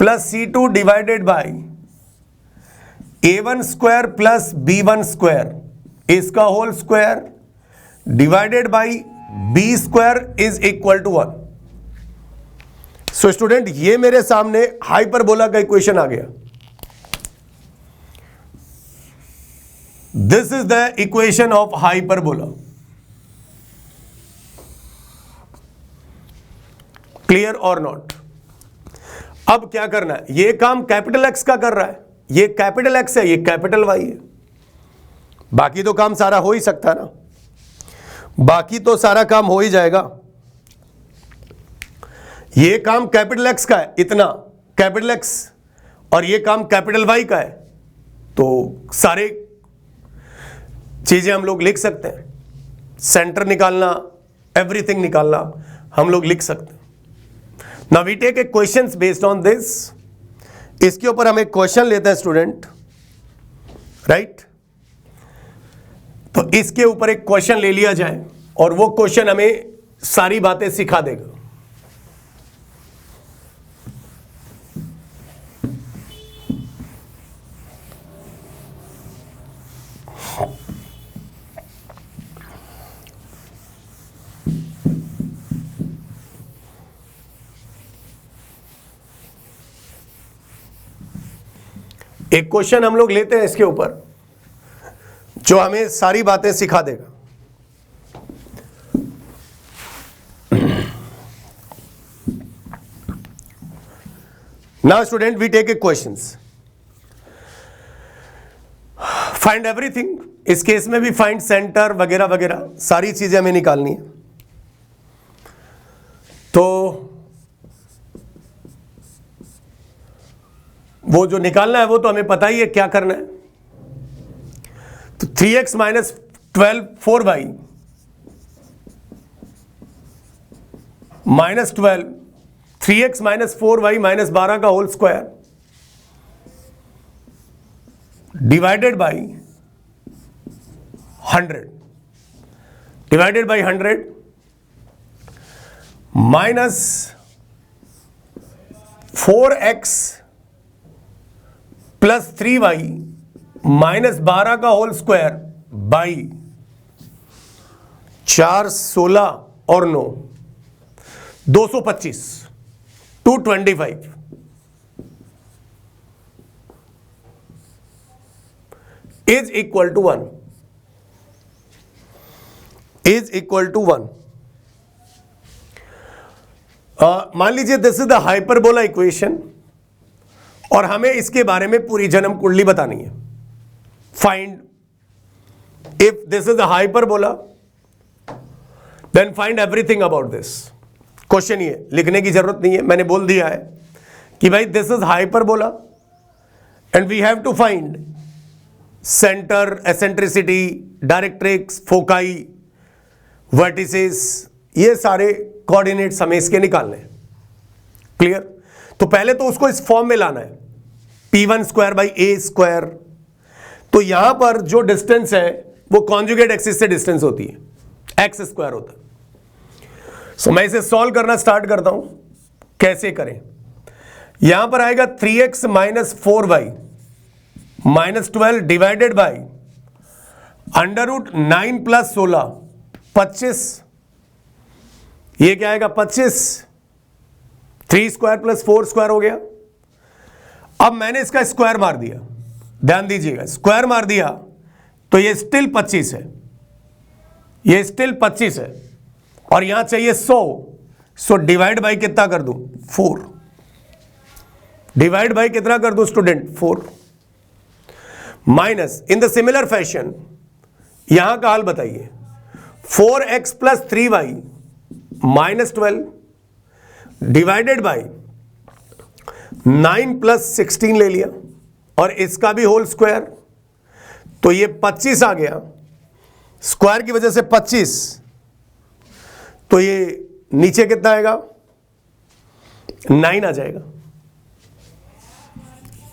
Plus C2 divided by A1 square plus B1 square इसका whole square divided by B square is equal to 1। So student ये मेरे सामने hyperbola का equation आ गया। This is the equation of hyperbola. Clear और not? अब क्या करना है, ये काम कैपिटल एक्स का कर रहा है, ये कैपिटल एक्स है, ये कैपिटल वाई है। बाकी तो काम सारा हो ही सकता है ना, बाकी तो सारा काम हो ही जाएगा। ये काम कैपिटल एक्स का है, इतना कैपिटल एक्स, और ये काम कैपिटल वाई का है, तो सारे चीजें हम लोग लिख सकते हैं। सेंटर निकालना, एवरीथिंग निकालना हम लोग लिख सकते हैं। Now we take a questions based on this. इसके ऊपर हम एक क्वेश्चन लेते हैं स्टूडेंट, राइट? तो इसके ऊपर एक क्वेश्चन ले लिया जाए और वो क्वेश्चन हमें सारी बातें सिखा देगा। एक क्वेश्चन हम लोग लेते हैं इसके ऊपर जो हमें सारी बातें सिखा देगा। Now student we take a questions, find everything. इस केस में भी फाइंड सेंटर वगैरह वगैरह सारी चीजें हमें निकालनी है। तो वो जो निकालना है वो तो हमें पता ही है क्या करना है। तो 3x minus 12 4y minus 12 3x minus 4y minus 12 का whole square divided by 100 divided by 100 minus 4x plus 3y minus 12 का होल स्क्वायर बाई 4 16 और 9 225 225 is equal to 1 is equal to 1। मान लीजिए this is the hyperbola equation और हमें इसके बारे में पूरी जन्म कुंडली बतानी है। Find if this is a hyperbola then find everything about this. Question ये लिखने की जरूरत नहीं है, मैंने बोल दिया है कि भाई this is hyperbola and we have to find centre, eccentricity, directrix, foci, vertices, ये सारे कोऑर्डिनेट्स हमें इसके निकालने हैं। क्लियर? तो पहले तो उसको इस फॉर्म में लाना है, P1 square by A square. तो यहां पर जो डिस्टेंस है वो कॉन्जुगेट एक्सिस से डिस्टेंस होती है, एक्स स्क्वायर होता है। सो मैं इसे सॉल्व करना स्टार्ट करता हूं। कैसे करें? यहां पर आएगा 3x minus 4y minus 12 divided by under root 9 plus 16 25। ये क्या आएगा? 25। 3 स्क्वायर प्लस 4 स्क्वायर हो गया। अब मैंने इसका स्क्वायर मार दिया, ध्यान दीजिएगा, स्क्वायर मार दिया तो ये स्टिल 25 है, ये स्टिल 25 है और यहां चाहिए 100। सो डिवाइड बाई कितना कर दूं? 4। डिवाइड बाई कितना कर दूं student? 4। Minus in the similar fashion यहां का हाल बताइए। 4x plus 3y minus 12 divided by 9 plus 16 ले लिया और इसका भी होल स्क्वायर, तो ये 25 आ गया। स्क्वायर की वजह से 25, तो ये नीचे कितना आएगा? 9 आ जाएगा।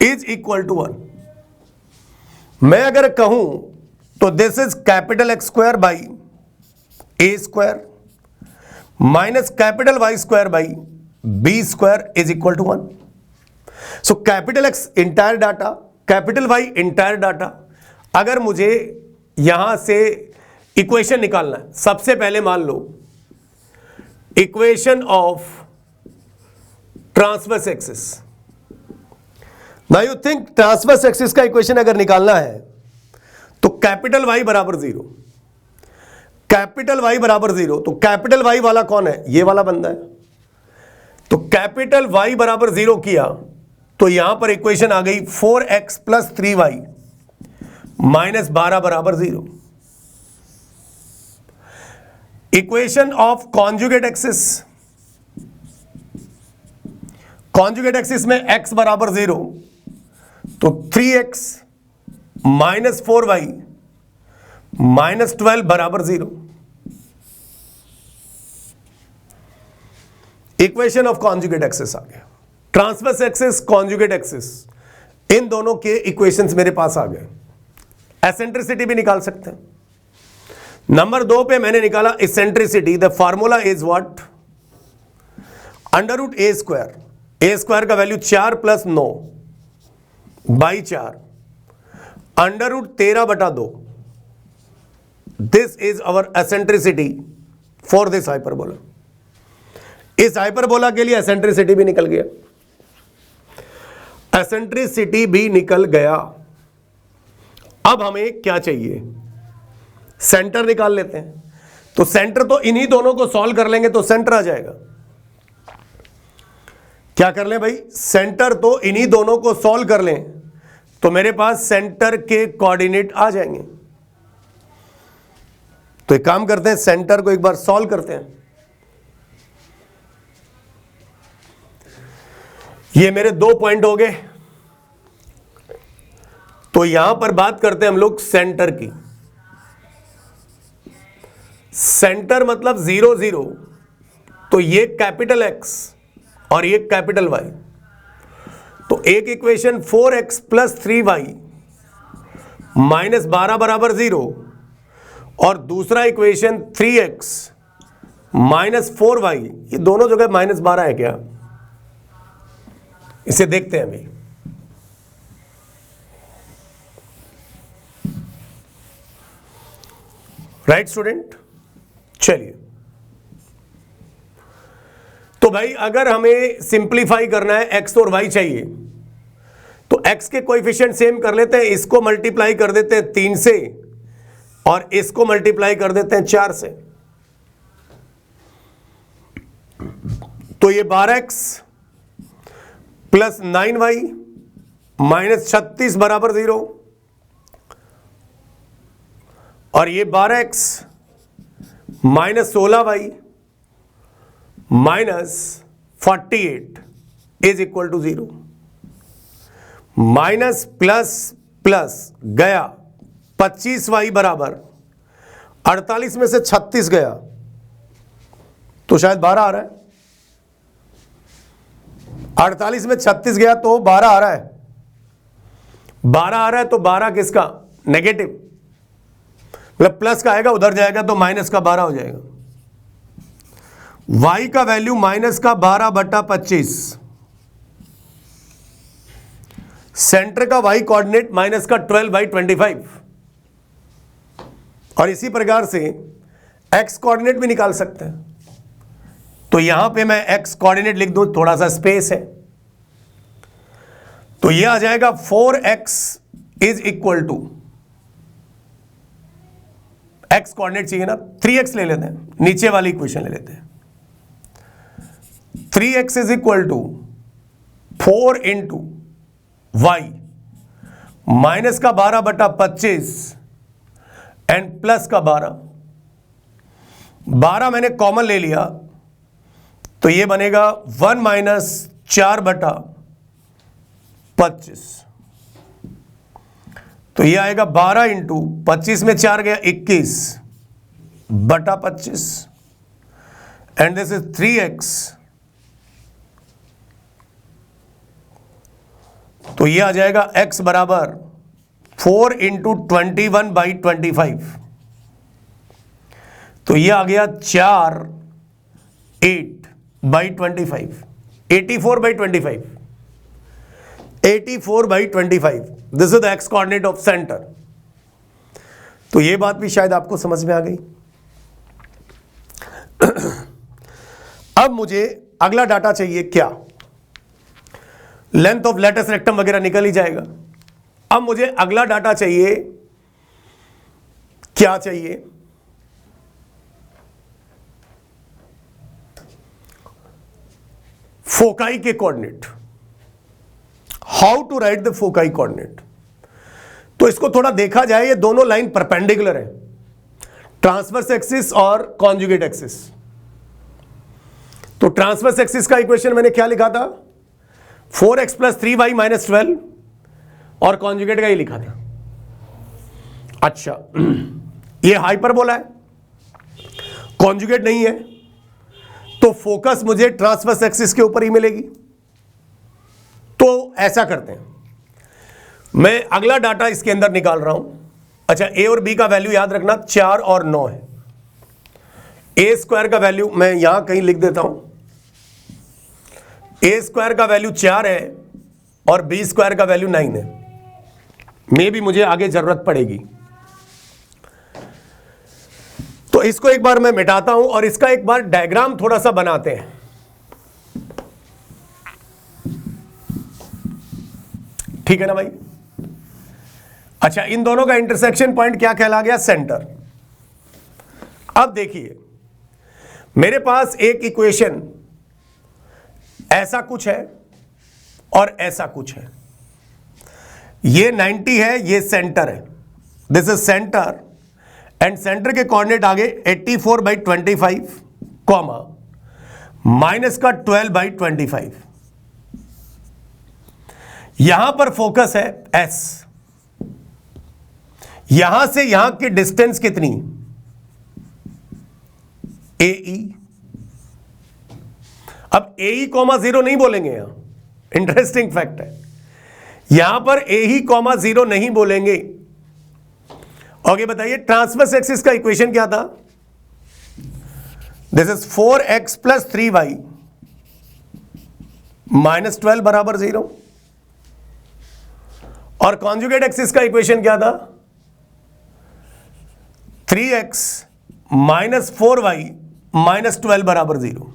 Is equal to 1। मैं अगर कहूं तो this is capital X square by A square minus capital Y square by B square is equal to 1। So capital X entire data, capital Y entire data. अगर मुझे यहां से इक्वेशन निकालना है, सबसे पहले मान लो equation of transverse axis. Now you think transverse axis का इक्वेशन अगर निकालना है तो कैपिटल वाई बराबर 0, कैपिटल वाई बराबर 0। तो कैपिटल वाई वाला कौन है? ये वाला बंदा है। तो कैपिटल वाई बराबर 0 किया तो यहां पर इक्वेशन आ गई 4x प्लस 3y माइनस 12 बराबर 0। Equation of conjugate axis, conjugate axis में x बराबर 0 तो 3x माइनस 4y माइनस 12 बराबर 0। इक्वेशन ऑफ कॉन्जुगेट एक्सिस आ गया। ट्रांसवर्स एक्सिस, कॉन्जुगेट एक्सिस, इन दोनों के इक्वेशंस मेरे पास आ गए। एसेंट्रिसिटी भी निकाल सकते हैं। नंबर 2 पे मैंने निकाला eccentricity. The formula is what? Under root a square. A square का value 4 plus 9 by 4 under root 13 बटा 2। This is our eccentricity for this hyperbola. इस हाइपरबोला के लिए एसेंट्रिसिटी भी निकल गया, एसेंट्रिसिटी भी निकल गया। अब हमें क्या चाहिए? सेंटर निकाल लेते हैं। तो सेंटर तो इन्हीं दोनों को सॉल्व कर लेंगे तो सेंटर आ जाएगा। क्या कर लें भाई? सेंटर तो इन्हीं दोनों को सॉल्व कर लें तो मेरे पास सेंटर के कोऑर्डिनेट आ जाएंगे। तो एक काम करते हैं, सेंटर को एक बार सॉल्व करते हैं। ये मेरे 2 पॉइंट हो गए। तो यहां पर बात करते हैं हम लोग सेंटर की। सेंटर मतलब 0 0, तो ये कैपिटल एक्स और ये कैपिटल वाई। तो एक equation 4x plus 3y minus 12 बराबर 0 और दूसरा इक्वेशन 3x माइनस 4y, ये दोनों जगह माइनस 12 है क्या? इसे देखते हैं अभी। राइट स्टूडेंट, चलिए। तो भाई अगर हमें सिंप्लीफाई करना है, x और y चाहिए, तो x के कोएफिशिएंट सेम कर लेते हैं। इसको मल्टीप्लाई कर देते हैं 3 से और इसको मल्टीप्लाई कर देते हैं 4 से। तो ये 12x प्लस 9y माइनस 36 बराबर 0 और ये 12x minus 16y minus 48 is equal to 0। Minus plus plus गया, 25y बराबर 48 में से 36 गया तो शायद 12 आ रहा है। 48 में 36 गया तो 12 आ रहा है। 12 आ रहा है तो 12 किसका? नेगेटिव, मतलब प्लस का आएगा उधर जाएगा तो माइनस का 12 हो जाएगा। y का वैल्यू माइनस का 12 बटा 25, सेंटर का y कोऑर्डिनेट माइनस का 12 बाई 25। और इसी प्रकार से x कोऑर्डिनेट भी निकाल सकते हैं। तो यहां पे मैं x कोऑर्डिनेट लिख दूं, थोड़ा सा स्पेस है, तो यह आ जाएगा 4x is equal to, x coordinate चाहिए ना, 3x ले लेते हैं, नीचे वाली इक्वेशन ले लेते हैं। 3x is equal to 4 into Y minus का 12 बटा 25 एंड प्लस का 12 मैंने कॉमन ले लिया तो ये बनेगा 1 माइनस 4 बटा 25। तो ये आएगा 12 इंटू 25 में 4 गया 21 बटा 25 एंड दिस इज 3x। तो ये आ जाएगा x बराबर 4 इंटू 21 बाई 25। तो ये आ गया 4 8 by 25, 84 by 25। 84/25, this is the x coordinate of centre. तो ये बात भी शायद आपको समझ में आ गई। अब मुझे अगला डाटा चाहिए, क्या लेंथ ऑफ लेटस रेक्टम वगैरह निकल ही जाएगा। अब मुझे अगला डाटा चाहिए, क्या चाहिए, फोकाई के coordinate. How to write the foci coordinate. तो इसको थोड़ा देखा जाए, ये दोनों लाइन परपेंडिकुलर है, ट्रांसवर्स एक्सिस और कॉन्जुगेट एक्सिस। तो ट्रांसवर्स एक्सिस का इक्वेशन मैंने क्या लिखा था, 4x + 3y - 12, और कॉन्जुगेट का ही लिखा था। अच्छा, ये हाइपरबोला है, कॉन्जुगेट नहीं है, तो फोकस मुझे ट्रांसवर्स एक्सिस के ऊपर ही मिलेगी। तो ऐसा करते हैं, मैं अगला डाटा इसके अंदर निकाल रहा हूं। अच्छा, ए और बी का वैल्यू याद रखना 4 और 9 है। ए स्क्वायर का वैल्यू मैं यहां कहीं लिख देता हूं, ए स्क्वायर का वैल्यू 4 है और बी स्क्वायर का वैल्यू 9 है। मे भी मुझे आगे जरूरत पड़ेगी, तो इसको एक बार मैं मिटाता हूं और इसका एक बार डायग्राम थोड़ा सा बनाते हैं। ठीक है ना भाई। अच्छा, इन दोनों का इंटरसेक्शन पॉइंट क्या कहला गया, सेंटर। अब देखिए, मेरे पास एक इक्वेशन ऐसा कुछ है और ऐसा कुछ है। ये 90 है, ये सेंटर है, this is centre, and centre के कोऑर्डिनेट आगे 84/25 कॉमा माइनस का 12/25। यहां पर फोकस है S। यहां से यहां की डिस्टेंस कितनी, AE। अब AE, 0 नहीं बोलेंगे, यहां इंटरेस्टिंग फैक्ट है, यहां पर AE, 0 नहीं बोलेंगे। ओके, बताइए ट्रांसवर्स एक्सिस का इक्वेशन क्या था, दिस इज 4x + 3y - 12 बराबर 0, और कॉन्जुगेट एक्सिस का इक्वेशन क्या था, 3x - 4y - 12 बराबर 0।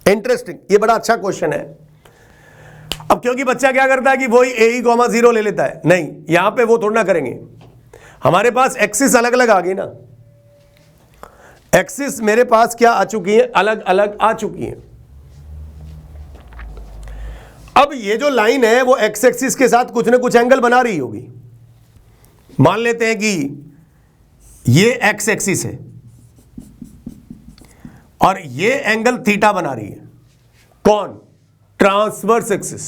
इंटरेस्टिंग, ये बड़ा अच्छा क्वेश्चन है। अब क्योंकि बच्चा क्या करता है कि वही AE, 0 ले लेता है, नहीं, यहां पे वो थोड़ा ना करेंगे। हमारे पास एक्सिस अलग अलग आ गई ना, एक्सिस मेरे पास क्या आ चुकी है, अलग अलग आ चुकी है। अब ये जो लाइन है वो एक्स एक्सिस के साथ कुछ ना कुछ एंगल बना रही होगी। मान लेते हैं कि ये एक्स एक्सिस है और ये एंगल थीटा बना रही है, कौन, ट्रांसवर्स एक्सिस।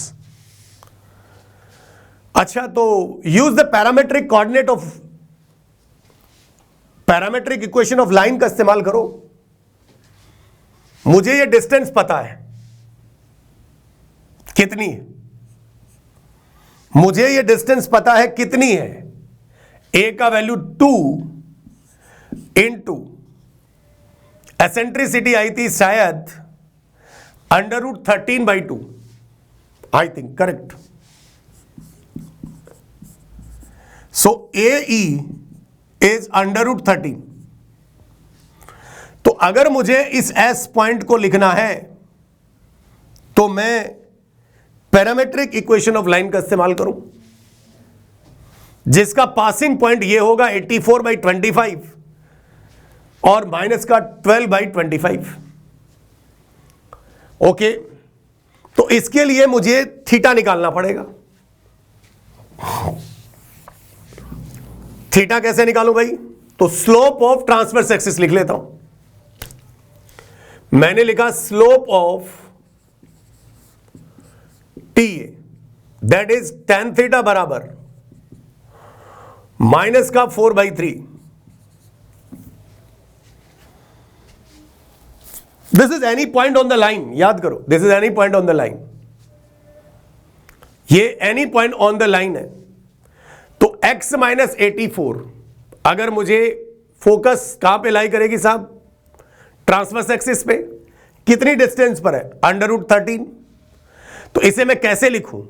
अच्छा, तो use the parametric coordinate of, parametric equation of line का इस्तेमाल करो। मुझे ये डिस्टेंस पता है कितनी है, मुझे ये डिस्टेंस पता है कितनी है, ए का वैल्यू 2 इंटू एसेंट्रिसिटी आई थी शायद √13/2, I think correct. So AE is √13। तो अगर मुझे इस S पॉइंट को लिखना है तो मैं पैरामेट्रिक इक्वेशन ऑफ लाइन का इस्तेमाल करूं, जिसका पासिंग पॉइंट ये होगा 84/25 और माइनस का 12/25। ओके, तो इसके लिए मुझे थीटा निकालना पड़ेगा। थीटा कैसे निकालूं भाई, तो स्लोप ऑफ ट्रांसवर्स एक्सिस लिख लेता हूं। मैंने लिखा slope of TA, that is tan theta बराबर माइनस का 4/3। This is any point on the line, याद करो, this is any point on the line, ये any point on the line है। तो x - 84 अगर मुझे फोकस कहां पे लाई करेगी साहब, ट्रांसवर्स एक्सिस पे, कितनी डिस्टेंस पर है, √13। तो इसे मैं कैसे लिखूं,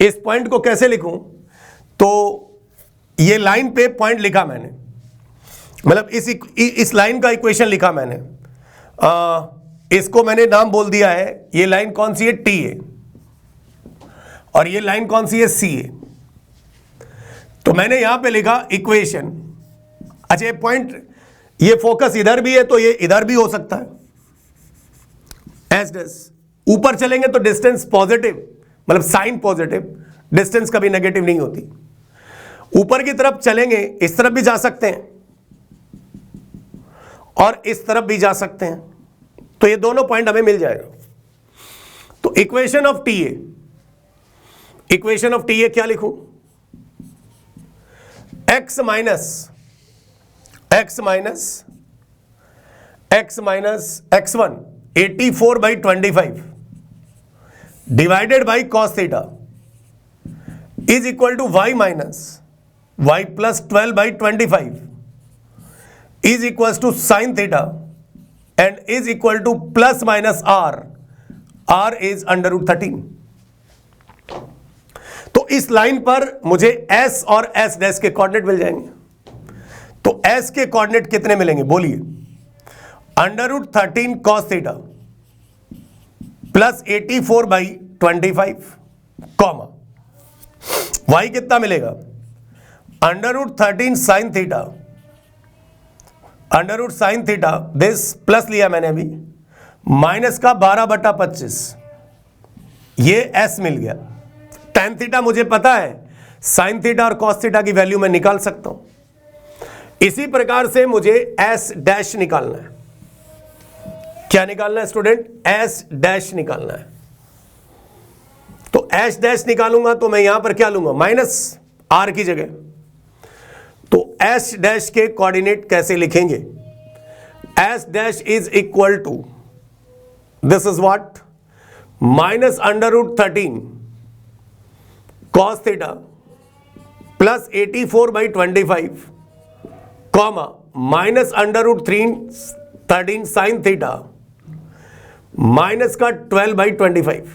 इस पॉइंट को कैसे लिखूं, तो ये लाइन पे पॉइंट लिखा मैंने, मतलब इस लाइन का इक्वेशन लिखा मैंने, इसको मैंने नाम बोल दिया है, ये लाइन कौन सी है, टी है, और ये लाइन कौन सी है, सी है। तो मैंने यहां पे लिखा इक्वेशन। अच्छा ये पॉइंट, ये फोकस इधर भी है तो ये इधर भी हो सकता है, एस डैश। ऊपर चलेंगे तो डिस्टेंस पॉजिटिव, मतलब साइन पॉजिटिव, डिस्टेंस कभी नेगेटिव नहीं होती। ऊपर की तरफ चलेंगे, इस तरफ भी जा सकते हैं और इस तरफ भी जा सकते हैं, तो ये दोनों पॉइंट हमें मिल जाएगा। तो equation of T A, equation of T A क्या लिखूं, x minus x1 84/25 divided by cos theta is equal to y minus y plus 12/25 is equal to sine theta and is equal to plus minus r is √13। तो इस लाइन पर मुझे s और s dash के coordinate मिल जाएंगे। तो s के कोऑर्डिनेट कितने मिलेंगे बोलिए, √13 cos theta plus 84/25 comma y कितना मिलेगा, √13 sin theta, √sin theta this plus लिया मैंने अभी, माइनस का 12/25, ये s मिल गया। tan थीटा मुझे पता है, sin थीटा और cos थीटा की वैल्यू मैं निकाल सकता हूं। इसी प्रकार से मुझे s डैश निकालना है। क्या निकालना है स्टूडेंट, s डैश निकालना है। तो s डैश निकालूंगा तो मैं यहां पर क्या लूंगा, माइनस r की जगह। तो s डैश के कोऑर्डिनेट कैसे लिखेंगे, s dash is equal to, this is what, minus √13 cos theta plus 84/25 comma minus √13 sin theta minus का 12/25।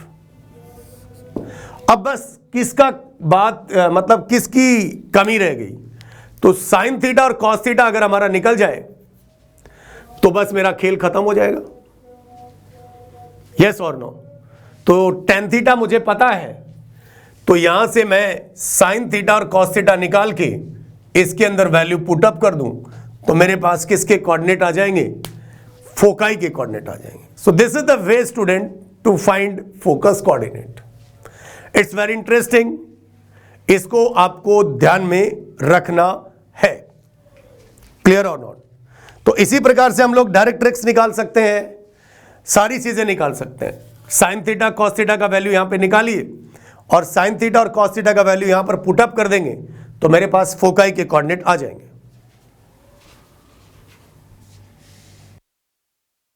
अब बस किसका बात मतलब किसकी कमी रह गई, तो sin थीटा और cos थीटा अगर हमारा निकल जाए तो बस मेरा खेल खत्म हो जाएगा, यस और नो। तो tan थीटा मुझे पता है, तो यहां से मैं sin थीटा और cos थीटा निकाल के इसके अंदर वैल्यू पुट अप कर दूं तो मेरे पास किसके कोऑर्डिनेट आ जाएंगे, फोकाई के कोऑर्डिनेट आ जाएंगे। So this is the way student to find focus coordinate. It's very interesting, इसको आपको ध्यान में रखना है, क्लियर और नॉट। तो इसी प्रकार से हम लोग डायरेक्ट ट्रिक्स निकाल सकते हैं, सारी चीजें निकाल सकते हैं। sin थीटा cos थीटा का वैल्यू यहां पे निकालिए और sin थीटा और cos थीटा का वैल्यू यहां पर पुट अप कर देंगे तो मेरे पास फोकाई के कोऑर्डिनेट आ जाएंगे।